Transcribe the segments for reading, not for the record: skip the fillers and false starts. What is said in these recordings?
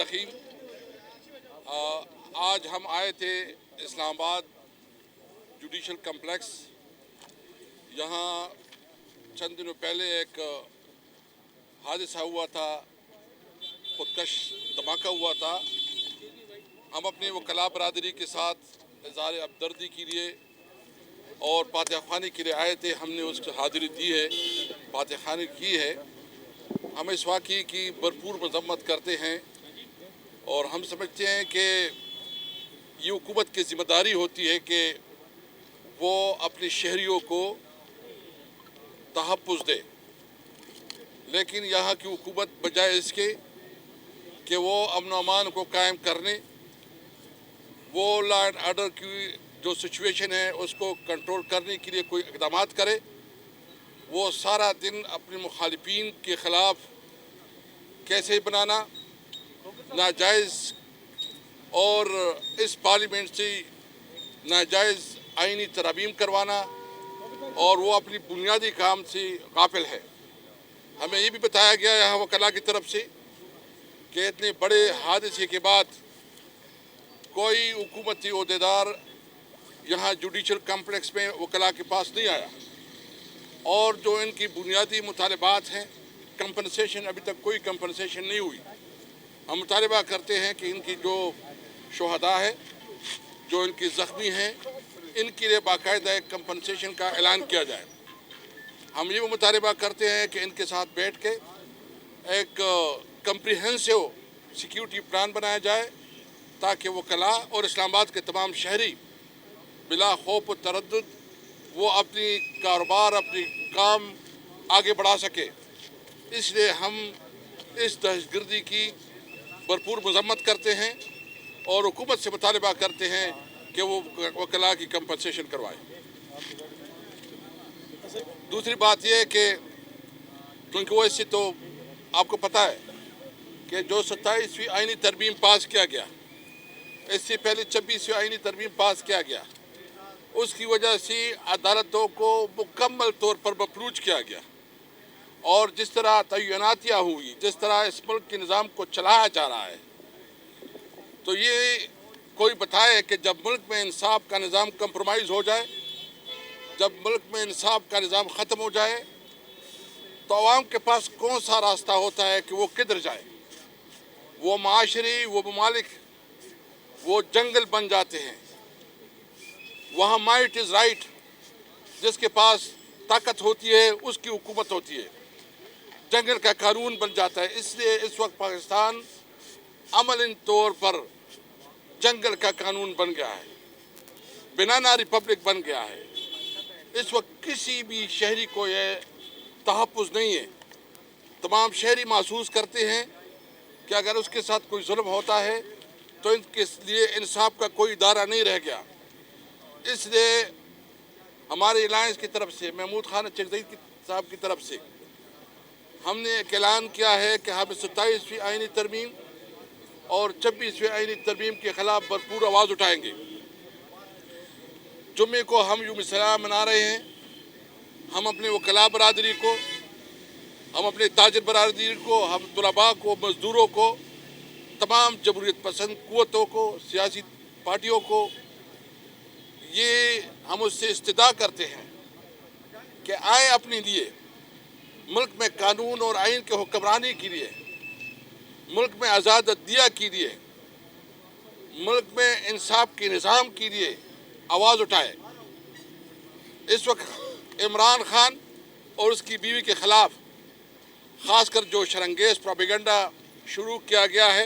الرحیم۔ آج ہم آئے تھے اسلام آباد جوڈیشل کمپلیکس۔ یہاں چند دنوں پہلے ایک حادثہ ہوا تھا، خودکش دھماکہ ہوا تھا۔ ہم اپنے وکلاء برادری کے ساتھ اظہار ہمدردی کے لیے اور فاتحہ خوانی کے لیے آئے تھے۔ ہم نے اس کی حاضری دی ہے، فاتحہ خوانی کی ہے۔ ہم اس واقعے کی بھرپور مذمت کرتے ہیں اور ہم سمجھتے ہیں کہ یہ حکومت کی ذمہ داری ہوتی ہے کہ وہ اپنے شہریوں کو تحفظ دے، لیکن یہاں کی حکومت بجائے اس کے کہ وہ امن و امان کو قائم کرنے، وہ لا اینڈ آرڈر کی جو سچویشن ہے اس کو کنٹرول کرنے کے لیے کوئی اقدامات کرے، وہ سارا دن اپنے مخالفین کے خلاف کیسے بنانا، ناجائز اور اس پارلیمنٹ سے ناجائز آئینی ترامیم کروانا، اور وہ اپنی بنیادی کام سے غافل ہے۔ ہمیں یہ بھی بتایا گیا یہاں وکلاء کی طرف سے کہ اتنے بڑے حادثے کے بعد کوئی حکومتی عہدیدار یہاں جوڈیشل کمپلیکس میں وکلاء کے پاس نہیں آیا، اور جو ان کی بنیادی مطالبات ہیں، کمپنسیشن، ابھی تک کوئی کمپنسیشن نہیں ہوئی۔ ہم مطالبہ کرتے ہیں کہ ان کی جو شہداء ہے، جو ان کی زخمی ہیں، ان کے لیے باقاعدہ ایک کمپنسیشن کا اعلان کیا جائے۔ ہم یہ مطالبہ کرتے ہیں کہ ان کے ساتھ بیٹھ کے ایک کمپریہنسو سیکیورٹی پلان بنایا جائے تاکہ وکلاء اور اسلام آباد کے تمام شہری بلا خوف و تردد وہ اپنی کاروبار، اپنی کام آگے بڑھا سکے۔ اس لیے ہم اس دہشت گردی کی بھرپور مذمت کرتے ہیں اور حکومت سے مطالبہ کرتے ہیں کہ وہ وکلاء کی کمپنسیشن کروائے۔ دوسری بات یہ ہے کہ کیونکہ وہ اس سے تو آپ کو پتہ ہے کہ جو 27ویں آئینی ترمیم پاس کیا گیا، اس سے پہلے 26ویں آئینی ترمیم پاس کیا گیا، اس کی وجہ سے عدالتوں کو مکمل طور پر مفلوج کیا گیا، اور جس طرح تعیناتیاں ہوئی، جس طرح اس ملک کے نظام کو چلایا جا رہا ہے، تو یہ کوئی بتائے کہ جب ملک میں انصاف کا نظام کمپرومائز ہو جائے، جب ملک میں انصاف کا نظام ختم ہو جائے، تو عوام کے پاس کون سا راستہ ہوتا ہے کہ وہ کدھر جائے؟ وہ معاشرے، وہ ممالک، وہ جنگل بن جاتے ہیں۔ وہاں مائٹ از رائٹ، جس کے پاس طاقت ہوتی ہے اس کی حکومت ہوتی ہے، جنگل کا قانون بن جاتا ہے۔ اس لیے اس وقت پاکستان عملاً طور پر جنگل کا قانون بن گیا ہے، بنانا ریپبلک بن گیا ہے۔ اس وقت کسی بھی شہری کو یہ تحفظ نہیں ہے۔ تمام شہری محسوس کرتے ہیں کہ اگر اس کے ساتھ کوئی ظلم ہوتا ہے تو ان کے لیے انصاف کا کوئی ادارہ نہیں رہ گیا۔ اس لیے ہمارے الائنس کی طرف سے، محمود خان چغزئی صاحب کی طرف سے، ہم نے ایک اعلان کیا ہے کہ ہم 27ویں آئینی ترمیم اور 26ویں آئینی ترمیم کے خلاف بھرپور آواز اٹھائیں گے۔ جمعے کو ہم یوم سلام منا رہے ہیں۔ ہم اپنے وکلاء برادری کو، ہم اپنے تاجر برادری کو، ہم طلباء کو، مزدوروں کو، تمام جمہوریت پسند قوتوں کو، سیاسی پارٹیوں کو، یہ ہم اس سے استدعا کرتے ہیں کہ آئیں اپنے لیے، ملک میں قانون اور آئین کے حکمرانی کے لیے، ملک میں آزاد عدلیہ کے لیے، ملک میں انصاف کے نظام کے لیے آواز اٹھائے۔ اس وقت عمران خان اور اس کی بیوی کے خلاف خاص کر جو شرانگیز پروپیگنڈا شروع کیا گیا ہے،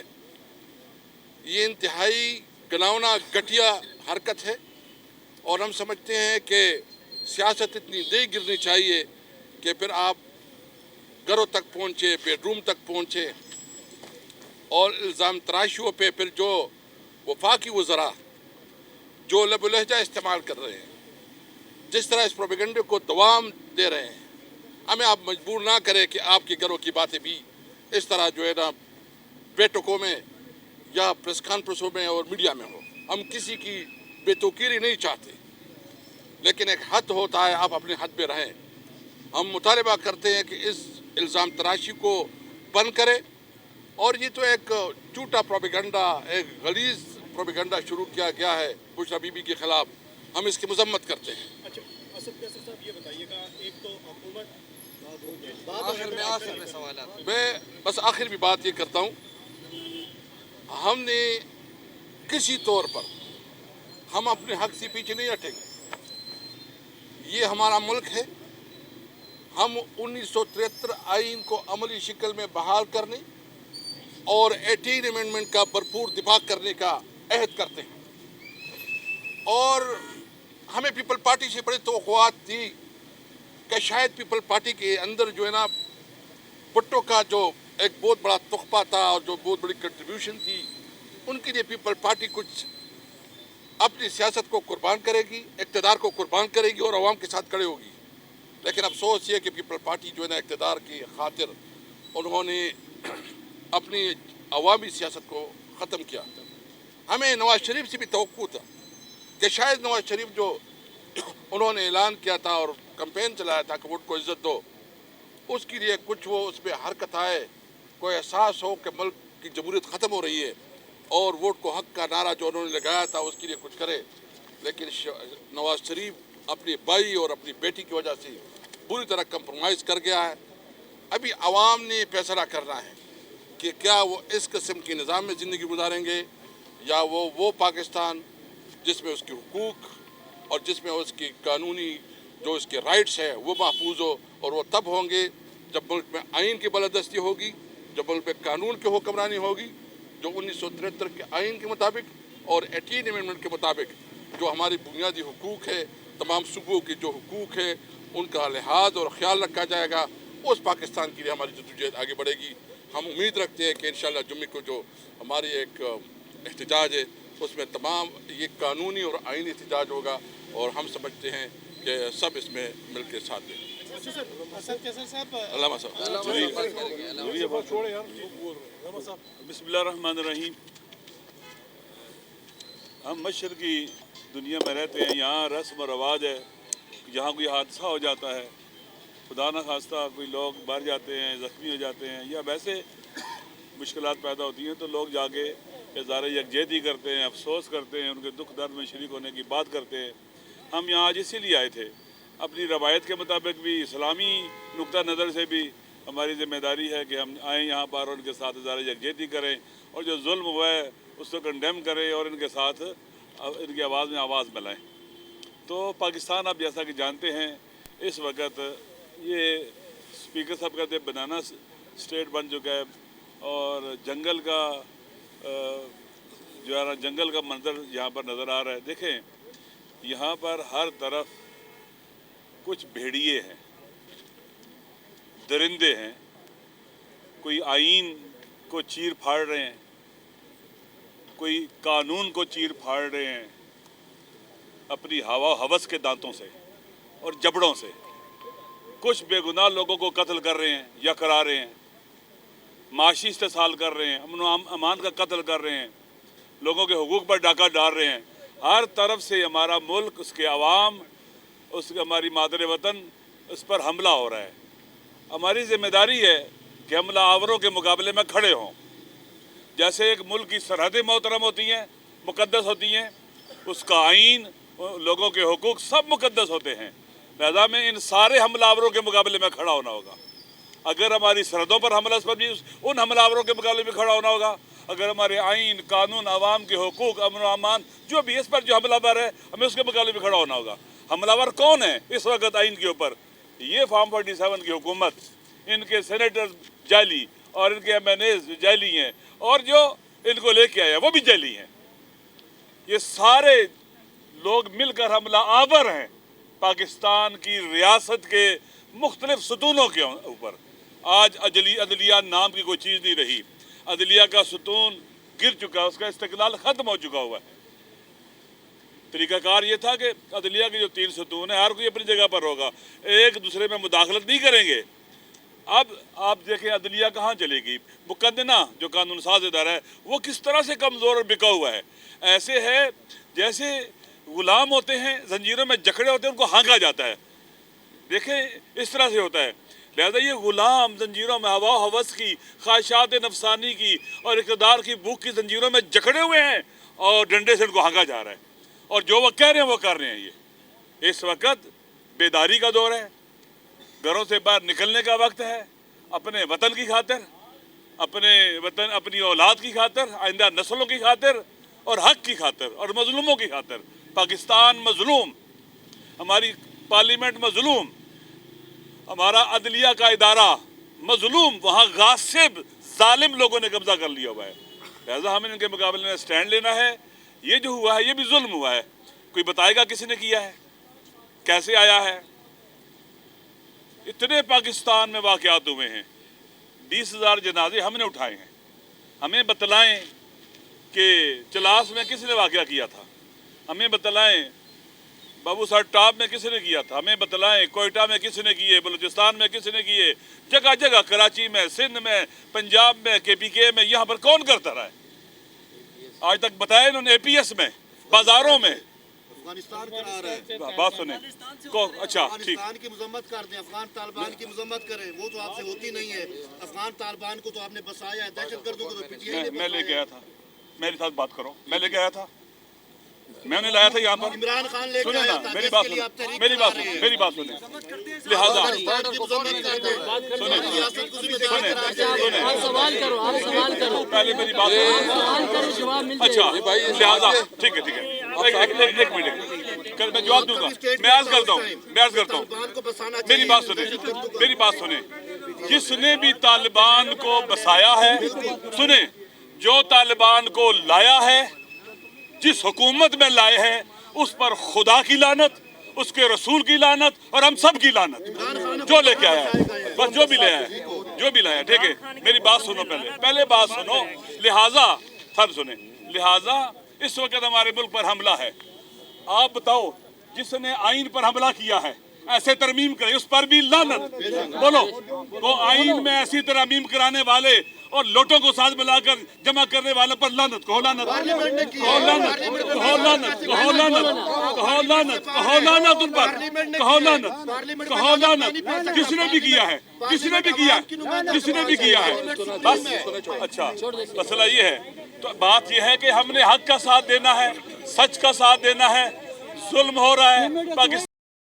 یہ انتہائی گھناؤنا گھٹیا حرکت ہے، اور ہم سمجھتے ہیں کہ سیاست اتنی نہیں گرنی چاہیے کہ پھر آپ گھروں تک پہنچے، بیڈ روم تک پہنچے، اور الزام تراشیوں پہ پھر جو وفاقی وزراء جو لب و لہجہ استعمال کر رہے ہیں، جس طرح اس پروپیگنڈے کو دوام دے رہے ہیں، ہمیں آپ مجبور نہ کریں کہ آپ کے گھروں کی باتیں بھی اس طرح جو ہے نا بیٹھکوں میں یا پریس کانفرنسوں میں اور میڈیا میں ہو۔ ہم کسی کی بے توقیری نہیں چاہتے، لیکن ایک حد ہوتا ہے، آپ اپنے حد پہ رہیں۔ ہم مطالبہ کرتے ہیں کہ اس الزام تراشی کو بند کرے اور یہ تو ایک جھوٹا پروپیگنڈا، ایک غلیظ پروپیگنڈا شروع کیا گیا ہے بشرا بی بی کے خلاف. ہم اس کی مذمت کرتے ہیں. اچھا اسد کیسر صاحب یہ بتائیے گا، ایک تو حکومت آخر میں سوالات. میں بس آخر بھی بات یہ کرتا ہوں، ہم نے کسی طور پر ہم اپنے حق سے پیچھے نہیں ہٹیں گے. یہ ہمارا ملک ہے. ہم 1973 آئین کو عملی شکل میں بحال کرنے اور 18 امینڈمنٹ کا بھرپور دفاع کرنے کا عہد کرتے ہیں. اور ہمیں پیپل پارٹی سے بڑی توقعات تھی کہ شاید پیپل پارٹی کے اندر جو ہے نا بھٹو کا جو ایک بہت بڑا تحفہ تھا اور جو بہت بڑی کنٹریبیوشن تھی، ان کے لیے پیپل پارٹی کچھ اپنی سیاست کو قربان کرے گی، اقتدار کو قربان کرے گی اور عوام کے ساتھ کھڑے ہوگی. لیکن افسوس یہ کہ پیپل پارٹی جو ہے نا اقتدار کی خاطر انہوں نے اپنی عوامی سیاست کو ختم کیا. ہمیں نواز شریف سے بھی توقع تھا کہ شاید نواز شریف جو انہوں نے اعلان کیا تھا اور کمپین چلایا تھا کہ ووٹ کو عزت دو، اس کے لیے کچھ وہ اس پہ حرکت آئے، کوئی احساس ہو کہ ملک کی جمہوریت ختم ہو رہی ہے اور ووٹ کو حق کا نعرہ جو انہوں نے لگایا تھا اس کے لیے کچھ کرے. لیکن نواز شریف اپنی بھائی اور اپنی بیٹی کی وجہ سے پوری طرح کمپرومائز کر گیا ہے. ابھی عوام نے فیصلہ کرنا ہے کہ کیا وہ اس قسم کے نظام میں زندگی گزاریں گے یا وہ پاکستان جس میں اس کے حقوق اور جس میں اس کی قانونی جو اس کے رائٹس ہے وہ محفوظ ہو. اور وہ تب ہوں گے جب ملک میں آئین کی بالادستی ہوگی، جب ملک میں قانون کی حکمرانی ہوگی، جو 1973 کے آئین کے مطابق اور 18 امینڈمنٹ کے مطابق جو ہماری بنیادی حقوق ہے، تمام صوبوں کے جو حقوق ہے ان کا لحاظ اور خیال رکھا جائے گا. اس پاکستان کے لیے ہماری جدوجہد آگے بڑھے گی. ہم امید رکھتے ہیں کہ انشاءاللہ جمعے کو جو ہماری ایک احتجاج ہے اس میں تمام یہ قانونی اور آئینی احتجاج ہوگا اور ہم سمجھتے ہیں کہ سب اس میں مل کے ساتھ دیں. اسد کیسر صاحب علامہ صاحب. بسم اللہ الرحمن الرحیم. ہم مشرقی دنیا میں رہتے ہیں، یہاں رسم و رواج ہے، جہاں کوئی حادثہ ہو جاتا ہے، خدا نہ خواستہ کوئی لوگ مر جاتے ہیں، زخمی ہو جاتے ہیں یا ویسے مشکلات پیدا ہوتی ہیں تو لوگ جا کے اظہار یکجہتی کرتے ہیں، افسوس کرتے ہیں، ان کے دکھ درد میں شریک ہونے کی بات کرتے ہیں. ہم یہاں آج اسی لیے آئے تھے. اپنی روایت کے مطابق بھی، اسلامی نقطہ نظر سے بھی ہماری ذمہ داری ہے کہ ہم آئیں یہاں پر اور ان کے ساتھ اظہار یکجہتی کریں اور جو ظلم ہوا ہے اس کو کنڈیم کریں اور ان کے ساتھ ان کی آواز میں آواز ملائیں. تو پاکستان آپ جیسا کہ جانتے ہیں اس وقت یہ اسپیکر صاحب کہتے ہیں بنانا اسٹیٹ بن چکا ہے اور جنگل کا جو ہے نا جنگل کا منظر یہاں پر نظر آ رہا ہے. دیکھیں یہاں پر ہر طرف کچھ بھیڑیے ہیں، درندے ہیں، کوئی آئین کو چیر پھاڑ رہے ہیں، کوئی قانون کو چیر پھاڑ رہے ہیں اپنی ہوا ہوس کے دانتوں سے اور جبڑوں سے. کچھ بے گناہ لوگوں کو قتل کر رہے ہیں یا کرا رہے ہیں، معاشی استحصال کر رہے ہیں، امن و امان کا قتل کر رہے ہیں، لوگوں کے حقوق پر ڈاکہ ڈال رہے ہیں. ہر طرف سے ہمارا ملک، اس کے عوام، ہماری مادر وطن، اس پر حملہ ہو رہا ہے. ہماری ذمہ داری ہے کہ حملہ آوروں کے مقابلے میں کھڑے ہوں. جیسے ایک ملک کی سرحدیں محترم ہوتی ہیں، مقدس ہوتی ہیں، اس کا آئین، لوگوں کے حقوق سب مقدس ہوتے ہیں. لہذا میں ان سارے حملہ آوروں کے مقابلے میں کھڑا ہونا ہوگا. اگر ہماری سرحدوں پر حملہ، اس پر بھی ان حملہ آوروں کے مقابلے میں کھڑا ہونا ہوگا. اگر ہمارے آئین، قانون، عوام کے حقوق، امن و امان جو بھی اس پر جو حملہ آور ہے ہمیں اس کے مقابلے میں کھڑا ہونا ہوگا. حملہ آور کون ہے اس وقت آئین کے اوپر؟ یہ فارم 47 کی حکومت، ان کے سینیٹر جعلی اور ان کے ایم این ایز جعلی ہیں اور جو ان کو لے کے آیا وہ بھی جعلی ہیں. یہ سارے لوگ مل کر حملہ آور ہیں پاکستان کی ریاست کے مختلف ستونوں کے اوپر. آج عدلیہ نام کی کوئی چیز نہیں رہی. عدلیہ کا ستون گر چکا، اس کا استقلال ختم ہو چکا ہوا ہے. طریقہ کار یہ تھا کہ عدلیہ کے جو 3 ستون ہیں ہر کوئی اپنی جگہ پر ہوگا، ایک دوسرے میں مداخلت نہیں کریں گے. اب آپ دیکھیں عدلیہ کہاں چلے گی. مقدمہ جو قانون ساز ادارہ ہے وہ کس طرح سے کمزور اور بکا ہوا ہے. ایسے ہے جیسے غلام ہوتے ہیں، زنجیروں میں جکڑے ہوتے ہیں، ان کو ہانکا جاتا ہے. دیکھیں اس طرح سے ہوتا ہے. لہذا یہ غلام زنجیروں میں ہوا و ہوس کی، خواہشات نفسانی کی اور اقتدار کی بھوک کی زنجیروں میں جکڑے ہوئے ہیں، اور ڈنڈے سے ان کو ہانکا جا رہا ہے، اور جو وہ کہہ رہے ہیں وہ کر رہے ہیں۔ یہ اس وقت بیداری کا دور ہے، گھروں سے باہر نکلنے کا وقت ہے، اپنے وطن کی خاطر، اپنے وطن، اپنی اولاد کی خاطر، آئندہ نسلوں کی خاطر، اور حق کی خاطر، اور مظلوموں کی خاطر۔ پاکستان مظلوم، ہماری پارلیمنٹ مظلوم، ہمارا عدلیہ کا ادارہ مظلوم، وہاں غاصب ظالم لوگوں نے قبضہ کر لیا ہوا ہے۔ لہذا ہمیں ان کے مقابلے میں سٹینڈ لینا ہے۔ یہ جو ہوا ہے یہ بھی ظلم ہوا ہے۔ کوئی بتائے گا کسی نے کیا ہے، کیسے آیا ہے؟ اتنے پاکستان میں واقعات ہوئے ہیں، 20,000 جنازے ہم نے اٹھائے ہیں۔ ہمیں بتلائیں کہ چلاس میں کس نے واقعہ کیا تھا، ہمیں بتلائیں بابو سر ٹاپ میں کس نے کیا تھا، ہمیں بتلائیں کوئٹہ میں کس نے کیے، بلوچستان میں کس نے کیے، جگہ جگہ، کراچی میں، سندھ میں، پنجاب میں، KPK میں، یہاں پر کون کرتا رہا ہے؟ آج تک بتایا انہوں نے APS میں، بازاروں میں۔ افغانستان کرا رہا ہے، بات سنیں اچھا ٹھیک، افغانستان کی مذمت کر دیں، افغان طالبان کی مذمت کریں، وہ تو آپ سے ہوتی نہیں ہے۔ افغان طالبان کو تو آپ نے بسایا ہے، دہشت گردوں کو تو PTI نے میں لے بسایا کے ہے۔ آیا تھا، میرے ساتھ بات کرو، میں لے کے آیا تھا، میں انہیں لایا تھا یہاں پر۔ عمران خان لے کے سنیں آیا نا، تھا، میری جس بات کے لیے آپ سنیں، تحریک میری کرا بات رہے سنیں، ہیں۔ میری بات سنیں۔ لہٰذا افغانستان کی مذمت کر دیں، سنیں، ریاست کو ذمہ دار قرار دیں۔ آپ سوال کرو، آپ سوال کرو، پہلے میری بات سنیں۔ سوال کرو، جواب مل جائے اچھا گا۔ لہٰذا ٹھیک ہے، ٹھیک ہے، ایک منٹ کل میں جواب دوں گا، میں عرض کرتا ہوں، طالبان کو بسانا میری چاہیے، بات سنیں، میری بات سنیں۔ جس نے بھی طالبان کو بسایا ہے، سنیں، جو طالبان کو لایا ہے، جس حکومت میں لائے ہیں، اس پر خدا کی لعنت، اس کے رسول کی لعنت، اور ہم سب کی لعنت۔ جو لے کے آیا ہے، بس جو بھی لے آیا ہے، جو بھی لایا ہے، ٹھیک ہے، میری بات سنو، پہلے بات سنو۔ لہٰذا سب سنیں، لہٰذا اس وقت ہمارے ملک پر حملہ ہے۔ آپ بتاؤ، جس نے آئین پر حملہ کیا ہے، ایسے ترمیم کرے، اس پر بھی لعنت۔ بولو، وہ آئین میں ایسی ترمیم کرانے والے اور لوٹوں کو ساتھ ملا کر جمع کرنے والوں پر لعنت، کہو لعنت، کہو لعنت، کہو لعنت، کہو لعنت، کہو لعنت، کہو لعنت ان پر، کہو لعنت، کہو لعنت۔ جس نے بھی کیا ہے، جس نے بھی کیا ہے، جس نے بھی کیا ہے، بس۔ اچھا، مسئلہ یہ ہے، تو بات یہ ہے کہ ہم نے حق کا ساتھ دینا ہے، سچ کا ساتھ دینا ہے۔ ظلم ہو رہا ہے پاکستان